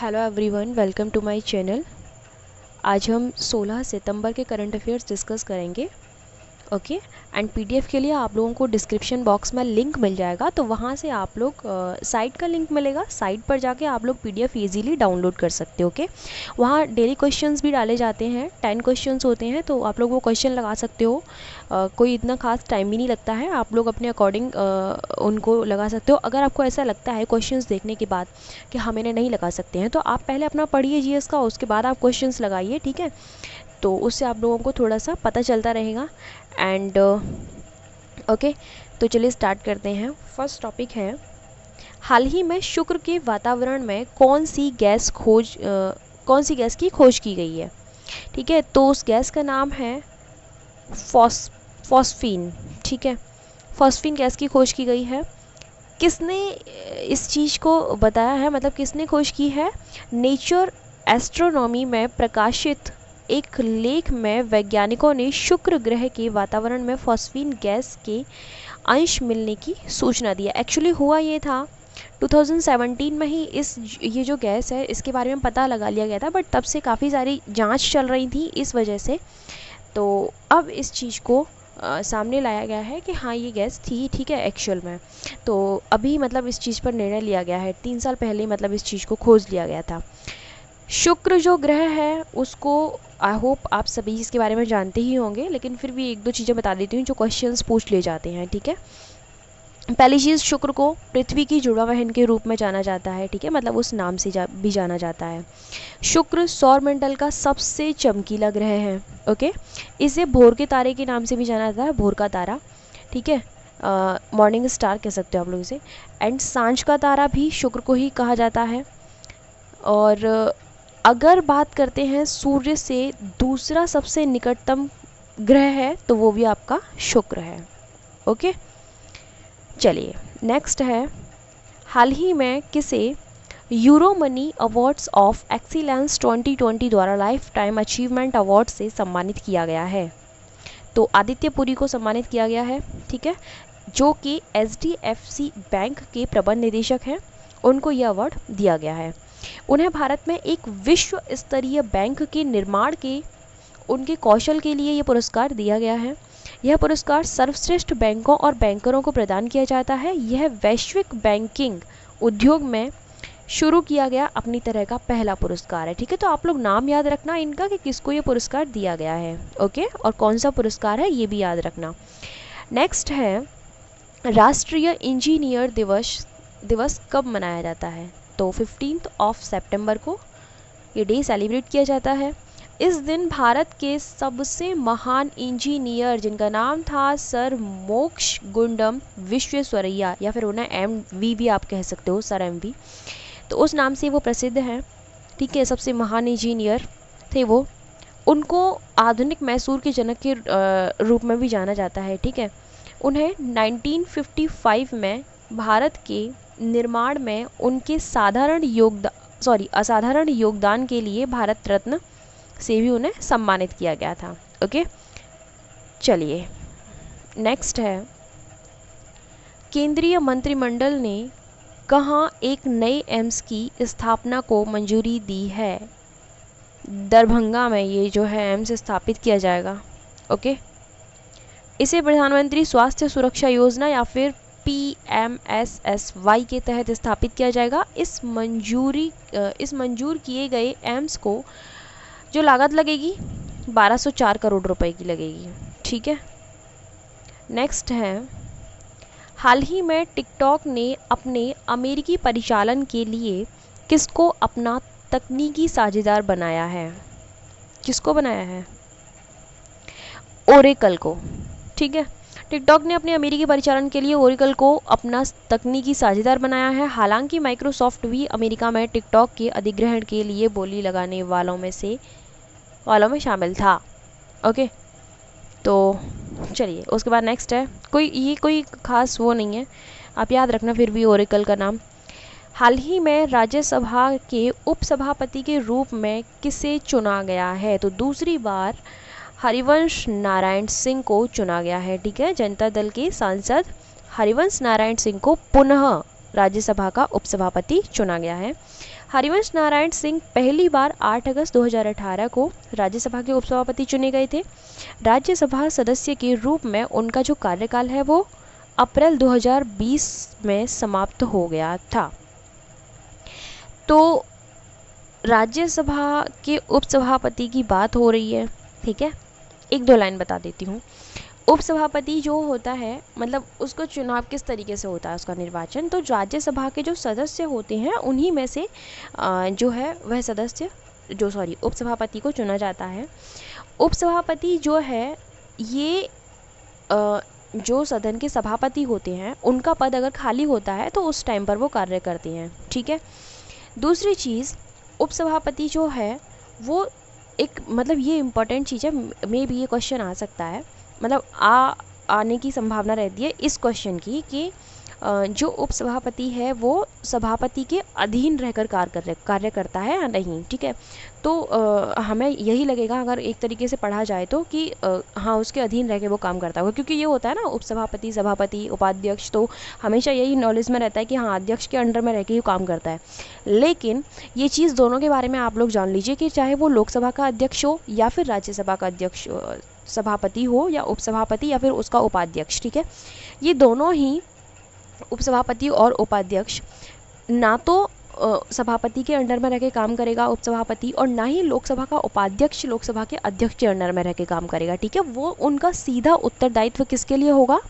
Hello everyone, welcome to my channel. आज हम 16 सितंबर के करंट अफेयर्स डिस्कस करेंगे। ओके एंड पीडीएफ के लिए आप लोगों को डिस्क्रिप्शन बॉक्स में लिंक मिल जाएगा, तो वहाँ से आप लोग साइट का लिंक मिलेगा, साइट पर जाके आप लोग पीडीएफ इजीली डाउनलोड कर सकते हो। ओके, वहाँ डेली क्वेश्चंस भी डाले जाते हैं, 10 क्वेश्चंस होते हैं, तो आप लोग वो क्वेश्चन लगा सकते हो। कोई इतना खास टाइम भी नहीं लगता है, आप लोग अपने अकॉर्डिंग उनको लगा सकते हो। अगर आपको ऐसा लगता है क्वेश्चंस देखने के बाद कि हम इन्हें नहीं लगा सकते हैं, तो आप पहले अपना पढ़िए जीएस का, उसके बाद आप क्वेश्चंस लगाइए, ठीक है। तो उससे आप लोगों को थोड़ा सा पता चलता रहेगा। एंड ओके, तो चलिए स्टार्ट करते हैं। फर्स्ट टॉपिक है, हाल ही में शुक्र के वातावरण में कौन सी गैस की खोज की गई है। ठीक है, तो उस गैस का नाम है फॉस्फीन। ठीक है, फॉस्फीन गैस की खोज की गई है। किसने इस चीज़ को बताया है, मतलब किसने खोज की है? नेचर एस्ट्रोनॉमी में प्रकाशित एक लेख में वैज्ञानिकों ने शुक्र ग्रह के वातावरण में फॉस्फीन गैस के अंश मिलने की सूचना दी है। एक्चुअली हुआ ये था 2017 में ही ये जो गैस है इसके बारे में पता लगा लिया गया था, बट तब से काफ़ी सारी जांच चल रही थी इस वजह से। तो अब इस चीज़ को सामने लाया गया है कि हाँ ये गैस थी, ठीक है, एक्चुअल में। तो अभी मतलब इस चीज़ पर निर्णय लिया गया है, 3 साल पहले मतलब इस चीज़ को खोज लिया गया था। शुक्र जो ग्रह है उसको आई होप आप सभी इसके बारे में जानते ही होंगे, लेकिन फिर भी एक दो चीज़ें बता देती हूँ जो क्वेश्चंस पूछ ले जाते हैं, ठीक है। पहली चीज़, शुक्र को पृथ्वी की जुड़ा बहन के रूप में जाना जाता है, ठीक है, मतलब उस नाम से भी जाना जाता है। शुक्र सौरमंडल का सबसे चमकीला ग्रह है। ओके, इसे भोर के तारे के नाम से भी जाना जाता है, भोर का तारा, ठीक है, मॉर्निंग स्टार कह सकते हो आप लोग इसे। एंड सांझ का तारा भी शुक्र को ही कहा जाता है। और अगर बात करते हैं सूर्य से दूसरा सबसे निकटतम ग्रह है तो वो भी आपका शुक्र है। ओके, चलिए नेक्स्ट है, हाल ही में किसे euro money awards of excellence 2020 द्वारा लाइफ टाइम अचीवमेंट अवार्ड से सम्मानित किया गया है? तो आदित्य पुरी को सम्मानित किया गया है, ठीक है, जो कि HDFC बैंक के प्रबंध निदेशक हैं, उनको यह अवार्ड दिया गया है। उन्हें भारत में एक विश्व स्तरीय बैंक के निर्माण के उनके कौशल के लिए यह पुरस्कार दिया गया है। यह पुरस्कार सर्वश्रेष्ठ बैंकों और बैंकरों को प्रदान किया जाता है। यह वैश्विक बैंकिंग उद्योग में शुरू किया गया अपनी तरह का पहला पुरस्कार है, ठीक है। तो आप लोग नाम याद रखना इनका कि किसको ये पुरस्कार दिया गया है, ओके, और कौन सा पुरस्कार है ये भी याद रखना। नेक्स्ट है, राष्ट्रीय इंजीनियर दिवस कब मनाया जाता है? तो 15 सितंबर को ये डे सेलिब्रेट किया जाता है। इस दिन भारत के सबसे महान इंजीनियर जिनका नाम था सर मोक्ष गुंडम विश्वेश्वरैया, या फिर उन्हें MV भी आप कह सकते हो, सर MV, तो उस नाम से वो प्रसिद्ध हैं, ठीक है, सबसे महान इंजीनियर थे वो। उनको आधुनिक मैसूर के जनक के रूप में भी जाना जाता है, ठीक है। उन्हें 1955 में भारत के निर्माण में उनके असाधारण योगदान के लिए भारत रत्न से भी उन्हें सम्मानित किया गया था। ओके, चलिए नेक्स्ट है, केंद्रीय मंत्रिमंडल ने कहाँ एक नए एम्स की स्थापना को मंजूरी दी है? दरभंगा में ये जो है एम्स स्थापित किया जाएगा। ओके, इसे प्रधानमंत्री स्वास्थ्य सुरक्षा योजना या फिर PMSSY के तहत स्थापित किया जाएगा। इस मंजूर किए गए एम्स को जो लागत लगेगी 1204 करोड़ रुपए की लगेगी, ठीक है। नेक्स्ट है, हाल ही में टिकटॉक ने अपने अमेरिकी परिचालन के लिए किसको अपना तकनीकी साझेदार बनाया है? किसको बनाया है? ओरेकल को, ठीक है। टिकटॉक ने अपने अमेरिकी परिचालन के लिए ओरेकल को अपना तकनीकी साझेदार बनाया है। हालांकि माइक्रोसॉफ्ट भी अमेरिका में टिकटॉक के अधिग्रहण के लिए बोली लगाने वालों में शामिल था। ओके, तो चलिए उसके बाद नेक्स्ट है, कोई खास वो नहीं है, आप याद रखना फिर भी ओरेकल का नाम। हाल ही में राज्यसभा के उपसभापति के रूप में किसे चुना गया है? तो दूसरी बार हरिवंश नारायण सिंह को चुना गया है, ठीक है। जनता दल के सांसद हरिवंश नारायण सिंह को पुनः राज्यसभा का उपसभापति चुना गया है। हरिवंश नारायण सिंह पहली बार 8 अगस्त 2018 को राज्यसभा के उपसभापति चुने गए थे। राज्यसभा सदस्य के रूप में उनका जो कार्यकाल है वो अप्रैल 2020 में समाप्त हो गया था। तो राज्यसभा के उपसभापति की बात हो रही है, ठीक है। एक दो लाइन बता देती हूँ। उपसभापति जो होता है मतलब उसको चुनाव किस तरीके से होता है, उसका निर्वाचन, तो राज्यसभा के जो सदस्य होते हैं उन्हीं में से जो है वह सदस्य उपसभापति को चुना जाता है। उपसभापति जो है ये जो सदन के सभापति होते हैं उनका पद अगर खाली होता है तो उस टाइम पर वो कार्य करते हैं, ठीक है। दूसरी चीज़, उपसभापति जो है वो एक मतलब ये इम्पोर्टेंट चीज़ है, मे भी ये क्वेश्चन आ सकता है, मतलब आने की संभावना रहती है इस क्वेश्चन की कि जो उपसभापति है वो सभापति के अधीन रहकर कार्य करता है या नहीं, ठीक है। तो हमें यही लगेगा अगर एक तरीके से पढ़ा जाए तो कि हाँ उसके अधीन रह के वो काम करता होगा, क्योंकि ये होता है ना उपसभापति, सभापति, उपाध्यक्ष, तो हमेशा यही नॉलेज में रहता है कि हाँ अध्यक्ष के अंडर में रह के ही काम करता है। लेकिन ये चीज़ दोनों के बारे में आप लोग जान लीजिए कि चाहे वो लोकसभा का अध्यक्ष हो या फिर राज्यसभा का अध्यक्ष, सभापति हो या उपसभापति या फिर उसका उपाध्यक्ष, ठीक है, ये दोनों ही उपसभापति और उपाध्यक्ष ना तो सभापति के अंडर में रह के काम करेगा उपसभापति, और ना ही लोकसभा का उपाध्यक्ष लोकसभा के अध्यक्ष के अंडर में रह के काम करेगा, ठीक है। वो उनका सीधा उत्तरदायित्व किसके लिए होगा,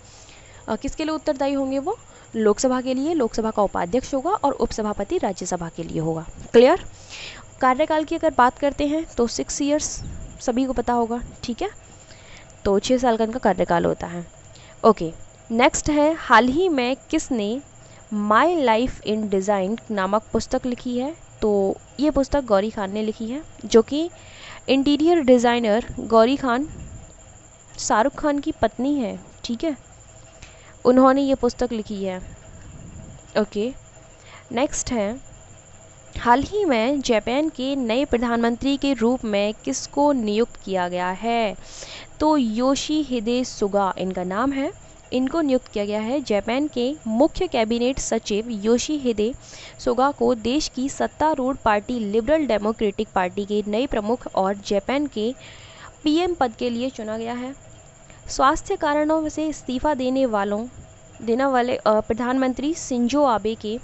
किसके लिए उत्तरदायी होंगे वो, लोकसभा के लिए, लोकसभा का उपाध्यक्ष होगा और उपसभापति राज्यसभा के लिए होगा। क्लियर। कार्यकाल की अगर बात करते हैं तो 6 ईयर्स सभी को पता होगा, ठीक है। तो 6 साल का इनका कार्यकाल होता है। ओके, नेक्स्ट है, हाल ही में किसने माई लाइफ इन डिज़ाइन नामक पुस्तक लिखी है। तो ये पुस्तक गौरी खान ने लिखी है, जो कि इंटीरियर डिज़ाइनर गौरी खान शाहरुख खान की पत्नी है, ठीक है, उन्होंने ये पुस्तक लिखी है। ओके, नेक्स्ट है, हाल ही में जापान के नए प्रधानमंत्री के रूप में किसको नियुक्त किया गया है। तो योशिहिदे सुगा इनका नाम है, इनको नियुक्त किया गया है। जापान के मुख्य कैबिनेट सचिव योशिहिदे सुगा को देश की सत्तारूढ़ पार्टी लिबरल डेमोक्रेटिक पार्टी के नए प्रमुख और जापान के पीएम पद के लिए चुना गया है। स्वास्थ्य कारणों से इस्तीफा देने वाले प्रधानमंत्री शिंजो आबे के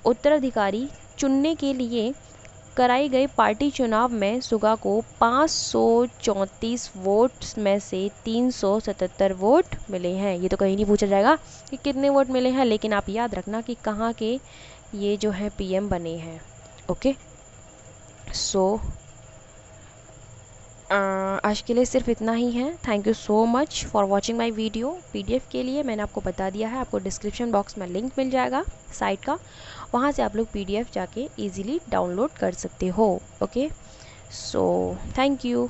उत्तराधिकारी चुनने के लिए कराए गए पार्टी चुनाव में सुगा को 534 वोट्स में से 377 वोट मिले हैं। ये तो कहीं नहीं पूछा जाएगा कि कितने वोट मिले हैं, लेकिन आप याद रखना कि कहाँ के ये जो है पीएम बने हैं। ओके, सो आज के लिए सिर्फ इतना ही है। Thank you so much for watching my video. PDF के लिए मैंने आपको बता दिया है, आपको डिस्क्रिप्शन बॉक्स में लिंक मिल जाएगा साइट का, वहाँ से आप लोग पीडीएफ जाके इजीली डाउनलोड कर सकते हो। Okay, so thank you.